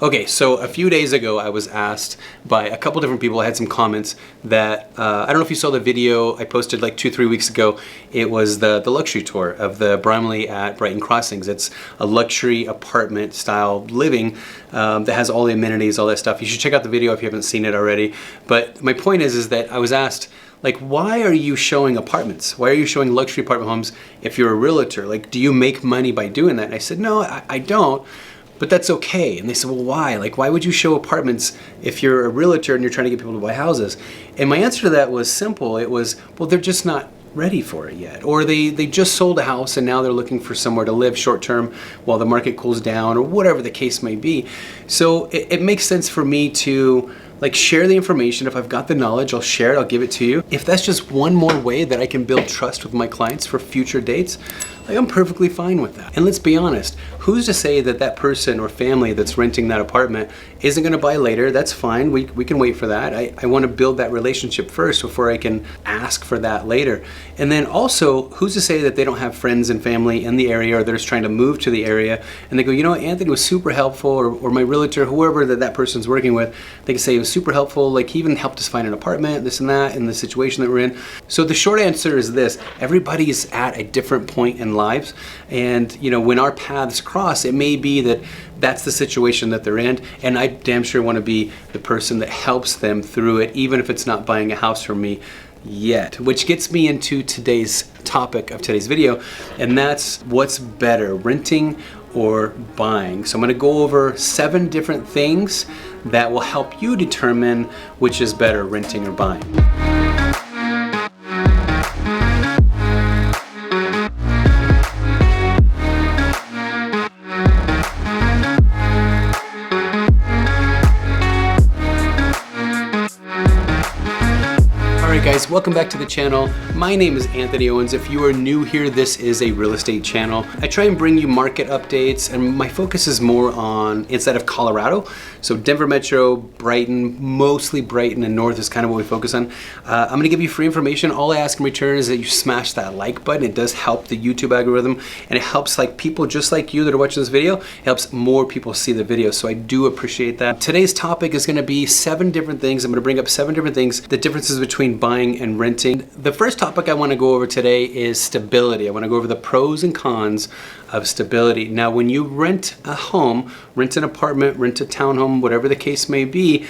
Okay, so a few days ago I was asked by a couple different people. I had some comments that, I don't know if you saw the video I posted like 2-3 weeks ago. It was the luxury tour of the Brimley at Brighton Crossings. It's a luxury apartment style living that has all the amenities, all that stuff. You should check out the video if you haven't seen it already. But my point is that I was asked, like, why are you showing apartments? Why are you showing luxury apartment homes if you're a realtor? Like, do you make money by doing that? And I said, no, I don't. But that's okay. And they said, well, why? Like, why would you show apartments if you're a realtor and you're trying to get people to buy houses? And my answer to that was simple. It was, well, they're just not ready for it yet. Or they just sold a house and now they're looking for somewhere to live short term while the market cools down, or whatever the case may be. So it makes sense for me to like share the information. If I've got the knowledge, I'll share it, I'll give it to you. If that's just one more way that I can build trust with my clients for future dates, like, I'm perfectly fine with that. And let's be honest, who's to say that that person or family that's renting that apartment isn't gonna buy later? That's fine, we can wait for that. I wanna build that relationship first before I can ask for that later. And then also, who's to say that they don't have friends and family in the area, or they're just trying to move to the area, and they go, you know what, Anthony was super helpful, or my realtor, whoever that person's working with, they can say it was super helpful, like he even helped us find an apartment, this and that, in the situation that we're in. So the short answer is this: everybody's at a different point in lives, and you know, when our paths cross, it may be that that's the situation that they're in, and I damn sure want to be the person that helps them through it, even if it's not buying a house from me yet. Which gets me into today's topic of today's video, and that's what's better, renting or buying. So I'm going to go over 7 different things that will help you determine which is better, renting or buying. Guys, welcome back to the channel. My name is Anthony Owens. If you are new here, this is a real estate channel. I try and bring you market updates, and my focus is more on inside of Colorado. So Denver Metro, Brighton, mostly Brighton and North is kind of what we focus on. I'm gonna give you free information. All I ask in return is that you smash that like button. It does help the YouTube algorithm, and it helps like people just like you that are watching this video. It helps more people see the video, so I do appreciate that. Today's topic is gonna be 7 different things. I'm gonna bring up 7 different things, the differences between buying and renting. The first topic I want to go over today is stability. I want to go over the pros and cons of stability. Now, when you rent a home, rent an apartment, rent a townhome, whatever the case may be,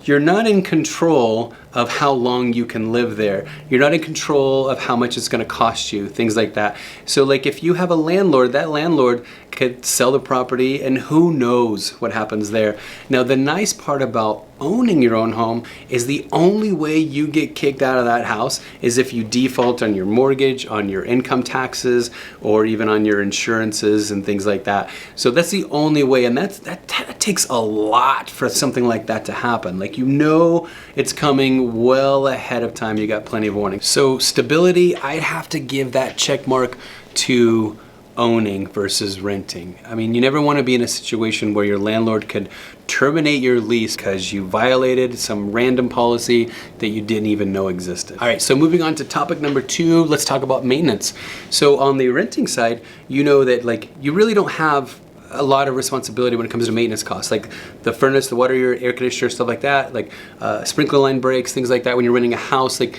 you're not in control of how long you can live there. You're not in control of how much it's gonna cost you, things like that. So like if you have a landlord, that landlord could sell the property and who knows what happens there. Now the nice part about owning your own home is the only way you get kicked out of that house is if you default on your mortgage, on your income taxes, or even on your insurances and things like that. So that's the only way, and that takes a lot for something like that to happen. Like, you know it's coming well ahead of time. You got plenty of warning. So stability, I'd have to give that check mark to owning versus renting. I mean, you never want to be in a situation where your landlord could terminate your lease because you violated some random policy that you didn't even know existed. All right, so moving on to topic number 2, let's talk about maintenance. So on the renting side, you know that like you really don't have a lot of responsibility when it comes to maintenance costs, like the furnace, the water, your air conditioner, stuff like that, like sprinkler line breaks, things like that. When you're renting a house, like,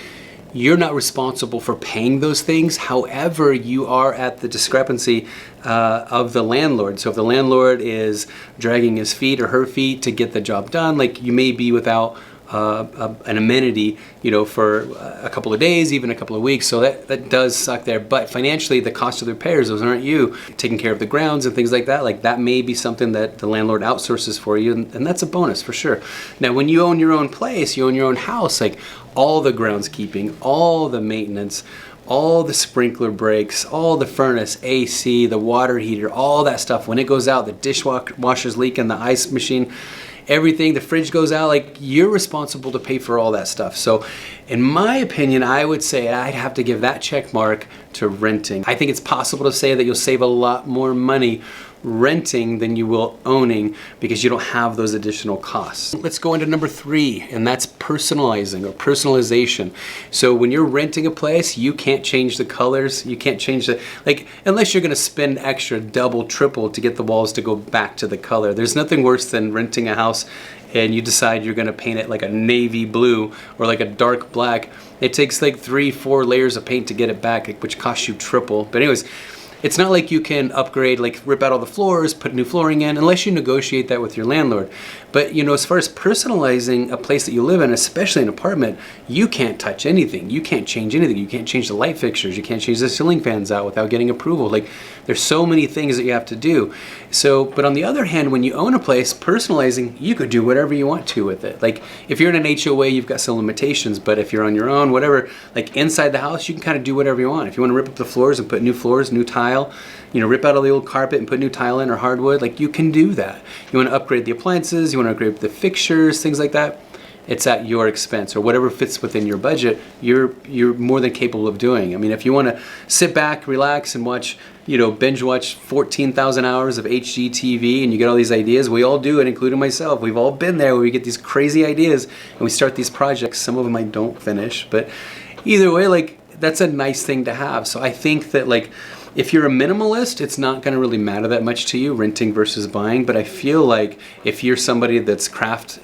you're not responsible for paying those things. However, you are at the discrepancy of the landlord. So if the landlord is dragging his feet or her feet to get the job done, like, you may be without an amenity, you know, for a couple of days, even a couple of weeks. So that does suck there. But financially, the cost of the repairs, those aren't you. Taking care of the grounds and things like that may be something that the landlord outsources for you, and that's a bonus for sure. Now, when you own your own place, you own your own house, like, all the groundskeeping, all the maintenance, all the sprinkler breaks, all the furnace, AC, the water heater, all that stuff, when it goes out, the dishwasher's leaking, the ice machine, everything, the fridge goes out, like, you're responsible to pay for all that stuff. So in my opinion, I would say I'd have to give that check mark to renting. I think it's possible to say that you'll save a lot more money renting than you will owning because you don't have those additional costs. Let's go into number 3, and that's personalizing or personalization. So when you're renting a place, you can't change the colors, you can't change the, like, unless you're gonna spend extra, double, triple to get the walls to go back to the color. There's nothing worse than renting a house and you decide you're gonna paint it like a navy blue or like a dark black. It takes like 3-4 layers of paint to get it back, which costs you triple. But anyways, it's not like you can upgrade, like rip out all the floors, put new flooring in, unless you negotiate that with your landlord. But you know, as far as personalizing a place that you live in, especially an apartment, you can't touch anything. You can't change anything. You can't change the light fixtures. You can't change the ceiling fans out without getting approval. Like, there's so many things that you have to do. So, but on the other hand, when you own a place, personalizing, you could do whatever you want to with it. Like, if you're in an HOA, you've got some limitations, but if you're on your own, whatever, like inside the house, you can kind of do whatever you want. If you want to rip up the floors and put new floors, new tile, you know, rip out all the old carpet and put new tile in or hardwood, like you can do that. You want to upgrade the appliances, you want to upgrade the fixtures, things like that. It's at your expense, or whatever fits within your budget, you're more than capable of doing. I mean, if you want to sit back, relax, and watch, you know, binge watch 14,000 hours of HGTV and you get all these ideas, we all do it, including myself. We've all been there where we get these crazy ideas and we start these projects. Some of them I don't finish, but either way, like, that's a nice thing to have. So I think that, like, if you're a minimalist, it's not going to really matter that much to you, renting versus buying. But I feel like if you're somebody that's craft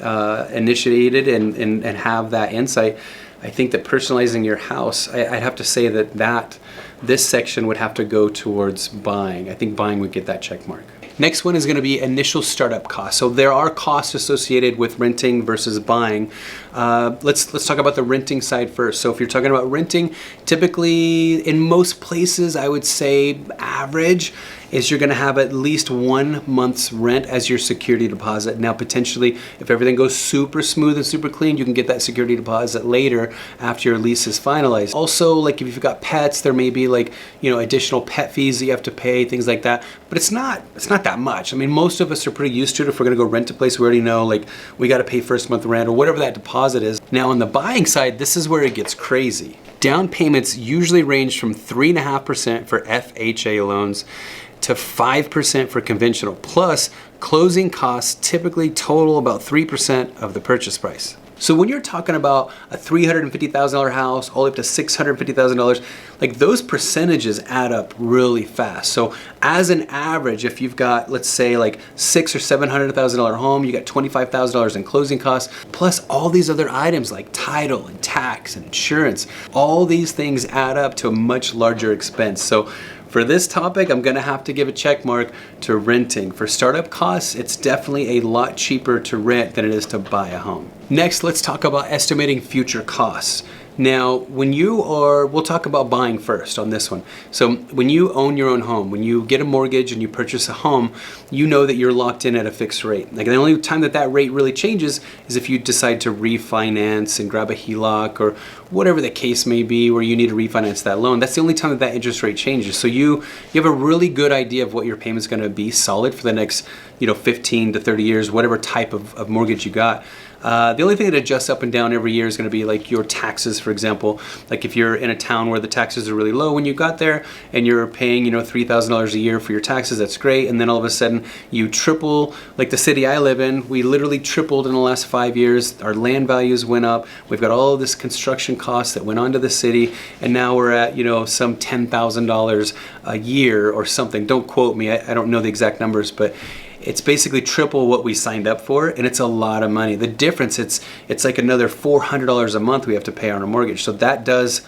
initiated and have that insight, I think that personalizing your house, I'd have to say that this section would have to go towards buying. I think buying would get that check mark. Next one is going to be initial startup costs. So there are costs associated with renting versus buying. Let's talk about the renting side first. So if you're talking about renting, typically in most places, I would say average is you're going to have at least 1 month's rent as your security deposit. Now, potentially, if everything goes super smooth and super clean, you can get that security deposit later after your lease is finalized. Also, like if you've got pets, there may be like, you know, additional pet fees that you have to pay, things like that. But it's not that much. I mean, most of us are pretty used to it. If we're going to go rent a place, we already know like we got to pay first month rent or whatever that deposit is. Now, on the buying side, this is where it gets crazy. Down payments usually range from 3.5% for FHA loans to 5% for conventional, plus closing costs typically total about 3% of the purchase price. So when you're talking about a $350,000 house all the way up to $650,000, like those percentages add up really fast. So as an average, if you've got, let's say like $600,000 or $700,000 home, you got $25,000 in closing costs, plus all these other items like title and tax and insurance. All these things add up to a much larger expense. So for this topic, I'm gonna have to give a check mark to renting. For startup costs, it's definitely a lot cheaper to rent than it is to buy a home. Next, let's talk about estimating future costs. Now, we'll talk about buying first on this one. So when you own your own home, when you get a mortgage and you purchase a home, you know that you're locked in at a fixed rate. Like the only time that rate really changes is if you decide to refinance and grab a HELOC or whatever the case may be where you need to refinance that loan. That's the only time that interest rate changes. So you have a really good idea of what your payment's gonna be solid for the next 15 to 30 years, whatever type of mortgage you got. The only thing that adjusts up and down every year is going to be like your taxes, for example. Like if you're in a town where the taxes are really low when you got there and you're paying, $3,000 a year for your taxes, that's great. And then all of a sudden you triple, like the city I live in, we literally tripled in the last 5 years. Our land values went up. We've got all of this construction costs that went onto the city. And now we're at, some $10,000 a year or something. Don't quote me. I don't know the exact numbers, but it's basically triple what we signed up for, and it's a lot of money. The difference, it's like another $400 a month we have to pay on a mortgage. So that does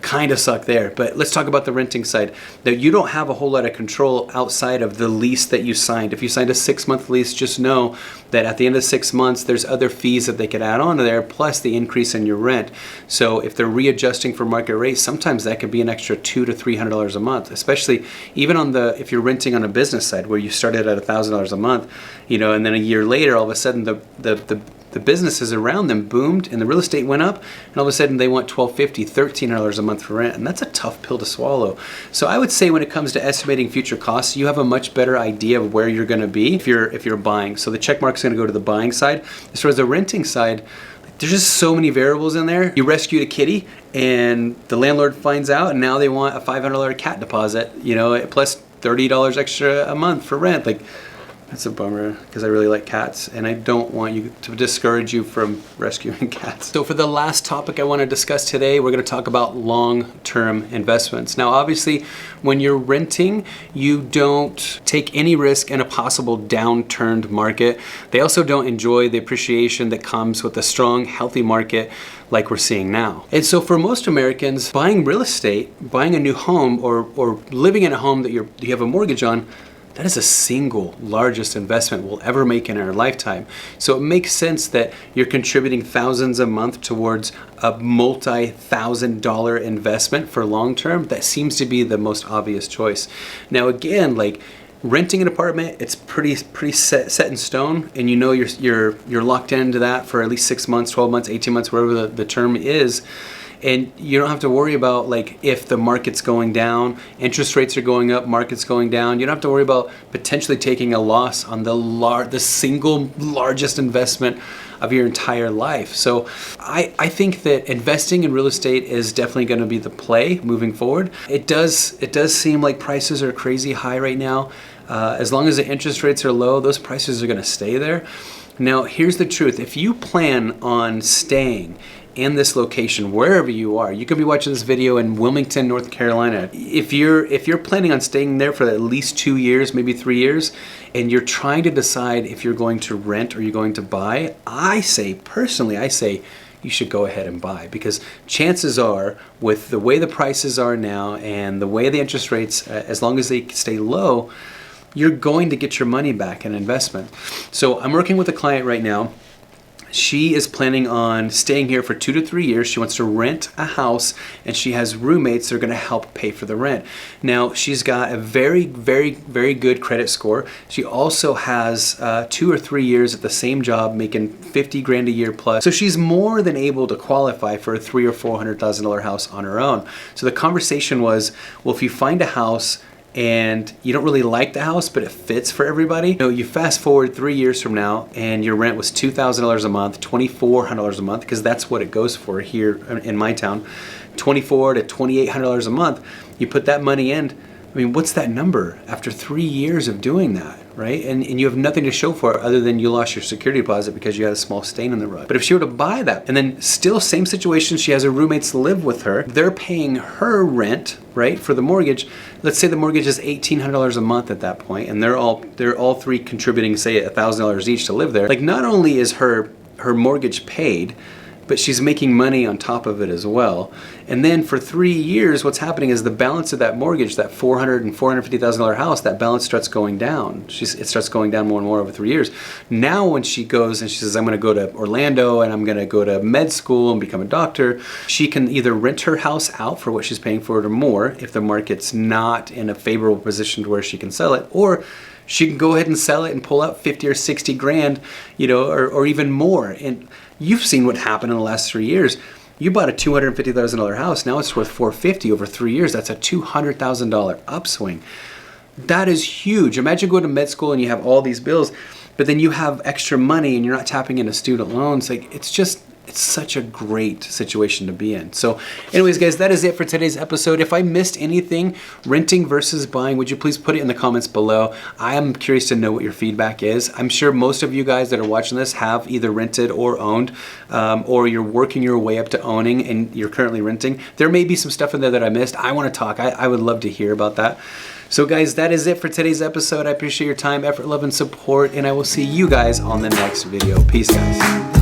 kind of suck there. But let's talk about the renting side. Now, you don't have a whole lot of control outside of the lease that you signed. If you signed a 6-month lease, just know that at the end of 6 months, there's other fees that they could add on to there, plus the increase in your rent. So if they're readjusting for market rates, sometimes that could be an extra $200 to $300 a month, especially even if you're renting on a business side where you started at $1,000 a month, and then a year later, all of a sudden the businesses around them boomed and the real estate went up, and all of a sudden they want $1,250, $1,300 a month for rent, and that's a tough pill to swallow. So I would say when it comes to estimating future costs, you have a much better idea of where you're gonna be if you're buying. So the check mark's gonna go to the buying side. As far as the renting side, there's just so many variables in there. You rescued a kitty and the landlord finds out and now they want a $500 cat deposit, plus $30 extra a month for rent. Like, that's a bummer because I really like cats and I don't want you to discourage you from rescuing cats. So for the last topic I want to discuss today, we're going to talk about long-term investments. Now, obviously, when you're renting, you don't take any risk in a possible downturned market. They also don't enjoy the appreciation that comes with a strong, healthy market like we're seeing now. And so for most Americans, buying real estate, buying a new home or living in a home that you have a mortgage on, that is the single largest investment we'll ever make in our lifetime. So it makes sense that you're contributing thousands a month towards a multi-$1,000 investment for long term. That seems to be the most obvious choice. Now again, like renting an apartment, it's pretty set in stone, and you know you're locked into that for at least 6 months, 12 months, 18 months, whatever the term is. And you don't have to worry about like if the market's going down, interest rates are going up, market's going down. You don't have to worry about potentially taking a loss on the single largest investment of your entire life. So I think that investing in real estate is definitely going to be the play moving forward. It does seem like prices are crazy high right now. As long as the interest rates are low, those prices are going to stay there. Now, here's the truth. If you plan on staying in this location, wherever you are, you could be watching this video in Wilmington, North Carolina. If you're planning on staying there for at least 2 years, maybe 3 years, and you're trying to decide if you're going to rent or you're going to buy, I say you should go ahead and buy, because chances are, with the way the prices are now and the way the interest rates, as long as they stay low, you're going to get your money back in investment. So I'm working with a client right now. She is planning on staying here for 2 to 3 years. She wants to rent a house, and she has roommates that are going to help pay for the rent. Now, she's got a very, very, very good credit score. She also has 2 or 3 years at the same job, making 50 grand a year plus. So she's more than able to qualify for a $300,000 or $400,000 house on her own. So the conversation was, well, if you find a house and you don't really like the house, but it fits for everybody, you fast forward 3 years from now and your rent was $2,000 a month, $2,400 a month, because that's what it goes for here in my town, $2,400 to $2,800 a month. You put that money in, I mean, what's that number after 3 years of doing that, right? And you have nothing to show for it other than you lost your security deposit because you had a small stain in the rug. But if she were to buy that, and then still same situation, she has her roommates live with her, they're paying her rent, right, for the mortgage. Let's say the mortgage is $1,800 a month at that point, and they're all three contributing, say, $1,000 each to live there. Like, not only is her mortgage paid, but she's making money on top of it as well. And then for 3 years, what's happening is the balance of that mortgage, that $400,000 and $450,000 house, that balance starts going down. It starts going down more and more over 3 years. Now when she goes and she says, I'm gonna go to Orlando and I'm gonna go to med school and become a doctor, she can either rent her house out for what she's paying for it or more if the market's not in a favorable position to where she can sell it, or she can go ahead and sell it and pull out 50 or 60 grand, or even more. And you've seen what happened in the last 3 years. You bought a $250,000 house, now it's worth $450,000 over 3 years. That's a $200,000 upswing. That is huge. Imagine going to med school and you have all these bills, but then you have extra money and you're not tapping into student loans. Like, it's such a great situation to be in. So anyways, guys, that is it for today's episode. If I missed anything, renting versus buying, would you please put it in the comments below? I am curious to know what your feedback is. I'm sure most of you guys that are watching this have either rented or owned, or you're working your way up to owning and you're currently renting. There may be some stuff in there that I missed. I want to talk. I would love to hear about that. So guys, that is it for today's episode. I appreciate your time, effort, love, and support, and I will see you guys on the next video. Peace, guys.